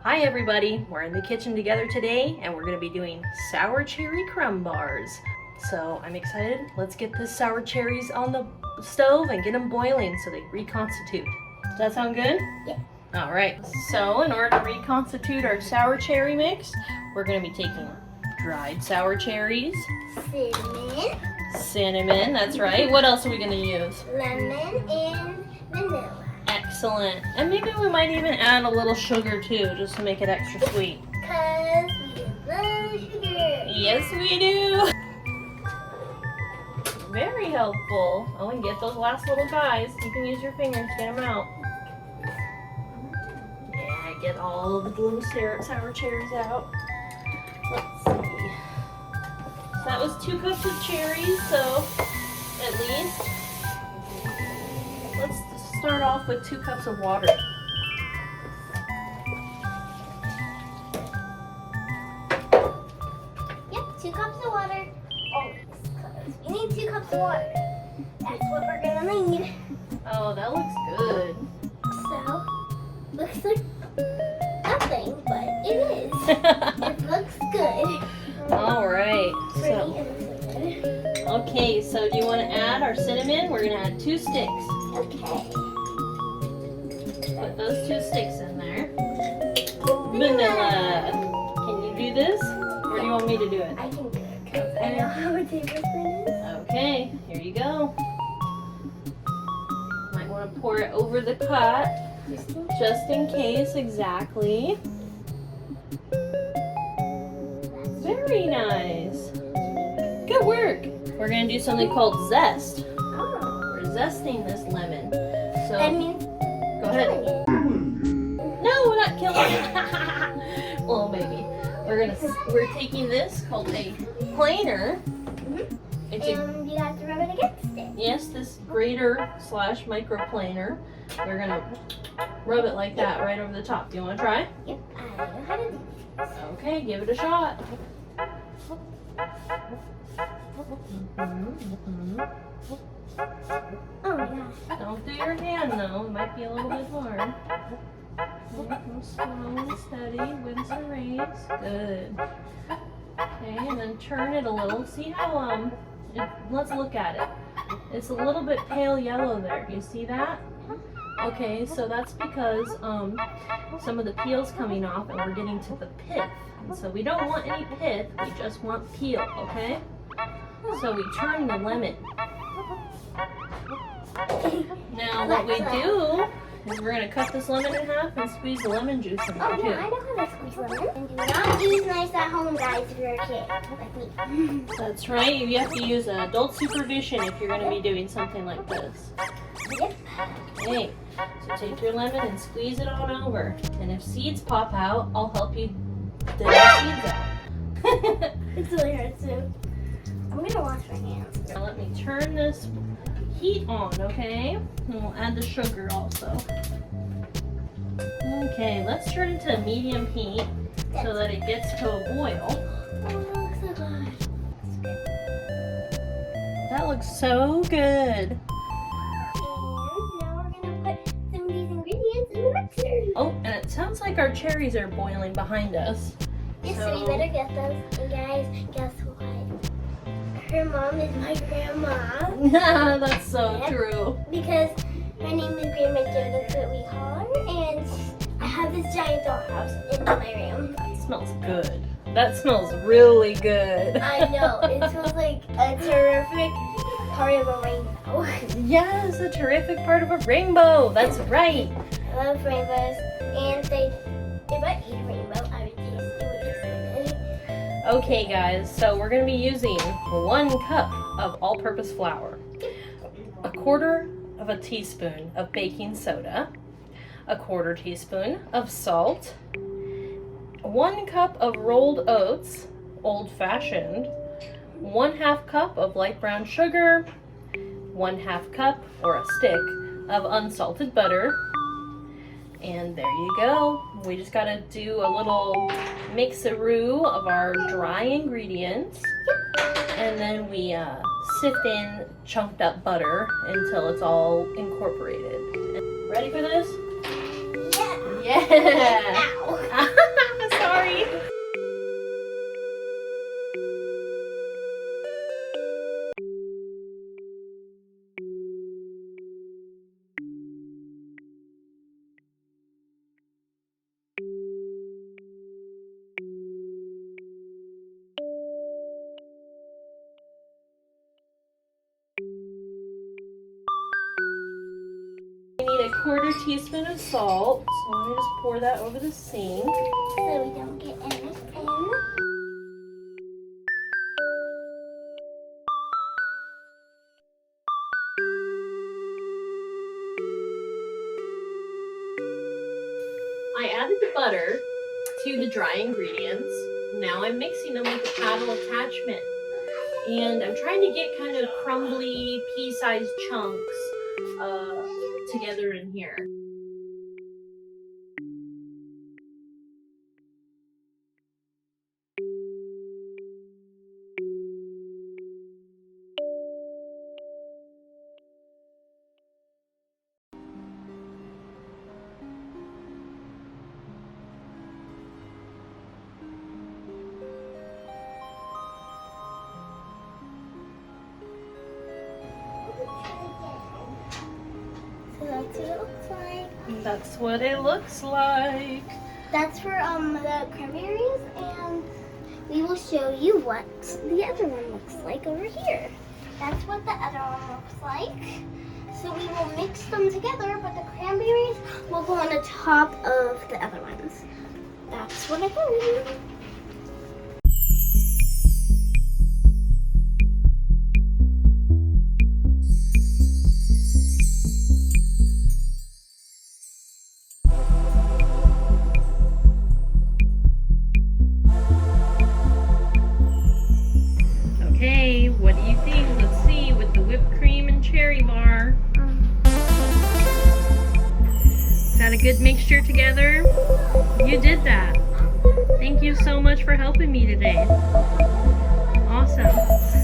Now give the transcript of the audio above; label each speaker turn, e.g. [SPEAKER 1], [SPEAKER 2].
[SPEAKER 1] Hi everybody, we're in the kitchen together today and we're going to be doing sour cherry crumb bars. So I'm excited. Let's get the sour cherries on the stove and get them boiling so they reconstitute. Does that sound good?
[SPEAKER 2] Yeah.
[SPEAKER 1] Alright, so in order to reconstitute our sour cherry mix, we're going to be taking dried sour cherries. Cinnamon, that's right. What else are we going to use?
[SPEAKER 2] Lemon and vanilla.
[SPEAKER 1] Excellent. And maybe we might even add a little sugar too, just to make it extra sweet.
[SPEAKER 2] Because we love sugar.
[SPEAKER 1] Yes, we do. Very helpful. Oh, and get those last little guys. You can use your fingers to get them out. Yeah, get all the little sour cherries out. Let's see. So that was 2 cups of cherries, so at least. Let's start off with 2 cups of water.
[SPEAKER 2] Yep, 2 cups of water. Always. Because we need 2 cups of water. That's what we're going to need.
[SPEAKER 1] Oh, that looks good.
[SPEAKER 2] So, looks like nothing, but it is. It looks good.
[SPEAKER 1] All right.
[SPEAKER 2] Pretty
[SPEAKER 1] So,
[SPEAKER 2] and good.
[SPEAKER 1] okay, so do you want to add our cinnamon? We're going to add 2 sticks.
[SPEAKER 2] Okay.
[SPEAKER 1] Put those 2 sticks in there. Vanilla. Can you do this? Or do you want me to do it?
[SPEAKER 2] I can do it because I know how a tablespoon is.
[SPEAKER 1] Okay, here you go. Might want to pour it over the pot, just in case, exactly. Very nice. Good work. We're going to do something called zest.
[SPEAKER 2] Oh.
[SPEAKER 1] We're zesting this lemon. So,
[SPEAKER 2] That means
[SPEAKER 1] go ahead. No, we're not killing it. Little baby. We're taking this called a planer. It's a,
[SPEAKER 2] and you have to rub it against it.
[SPEAKER 1] yes, this grater / microplaner. We're gonna rub it like that right over the top. Do you want to try?
[SPEAKER 2] Yep, I know how to do this.
[SPEAKER 1] Okay, give it a shot.
[SPEAKER 2] Oh my gosh.
[SPEAKER 1] Don't do your hand though. It might be a little bit hard. Slow and steady, wins the race. Good. Okay, and then turn it a little. See how let's look at it. It's a little bit pale yellow there. You see that? Okay, so that's because some of the peel's coming off and we're getting to the pith. And so we don't want any pith, we just want peel, okay? So we turn the lemon. Now what we do is we're going to cut this lemon in half and squeeze the lemon juice in there
[SPEAKER 2] Oh
[SPEAKER 1] too.
[SPEAKER 2] yeah, I know how to squeeze lemon. And do not use knives at home, guys, if you're a kid, like me.
[SPEAKER 1] That's right, you have to use adult supervision if you're going to be doing something like this.
[SPEAKER 2] Yep.
[SPEAKER 1] Okay, so take your lemon and squeeze it on over. And if seeds pop out, I'll help you dig the seeds out.
[SPEAKER 2] It's really hard too. I'm gonna wash my hands.
[SPEAKER 1] Now let me turn this heat on, okay? And we'll add the sugar also. Okay, let's turn it to medium heat so that it gets to a boil.
[SPEAKER 2] Oh, so good.
[SPEAKER 1] That looks so good.
[SPEAKER 2] And now we're gonna put some of these ingredients in the mixer.
[SPEAKER 1] Oh, and it sounds like our cherries are boiling behind us.
[SPEAKER 2] Yes, so we better get those. And guys, guess what? Her mom is my grandma.
[SPEAKER 1] That's so
[SPEAKER 2] Yep.
[SPEAKER 1] true.
[SPEAKER 2] Because her name is Grandma Jo, that's what we call her. And I have this giant dollhouse in my room.
[SPEAKER 1] That smells good. That smells really good.
[SPEAKER 2] I know, it smells like a terrific part of a rainbow.
[SPEAKER 1] Yes, a terrific part of a rainbow. That's right.
[SPEAKER 2] I love rainbows. And if I eat a rainbow, I would taste it. Would taste so good.
[SPEAKER 1] Okay, guys, so we're going to be using 1 cup of all-purpose flour, 1/4 of a teaspoon of baking soda, 1/4 teaspoon of salt, 1 cup of rolled oats, old-fashioned, 1/2 cup of light brown sugar, 1/2 cup or a stick of unsalted butter, and there you go. We just gotta do a little mix-a-roo of our dry ingredients, and then we sift in chunked up butter until it's all incorporated. Ready for this?
[SPEAKER 2] Yeah.
[SPEAKER 1] Yeah! 1/4 teaspoon of salt. So let me just pour that over the sink.
[SPEAKER 2] So we don't get anything.
[SPEAKER 1] I added the butter to the dry ingredients. Now I'm mixing them with the paddle attachment. And I'm trying to get kind of crumbly, pea-sized chunks together in here.
[SPEAKER 2] So that's what it looks like.
[SPEAKER 1] That's what it looks like.
[SPEAKER 2] That's for the cranberries, and we will show you what the other one looks like over here. That's what the other one looks like. So we will mix them together, but the cranberries will go on the top of the other ones. That's what I got.
[SPEAKER 1] Okay, what do you think? Let's see with the whipped cream and cherry bar. Is that a good mixture together? You did that. Thank you so much for helping me today. Awesome.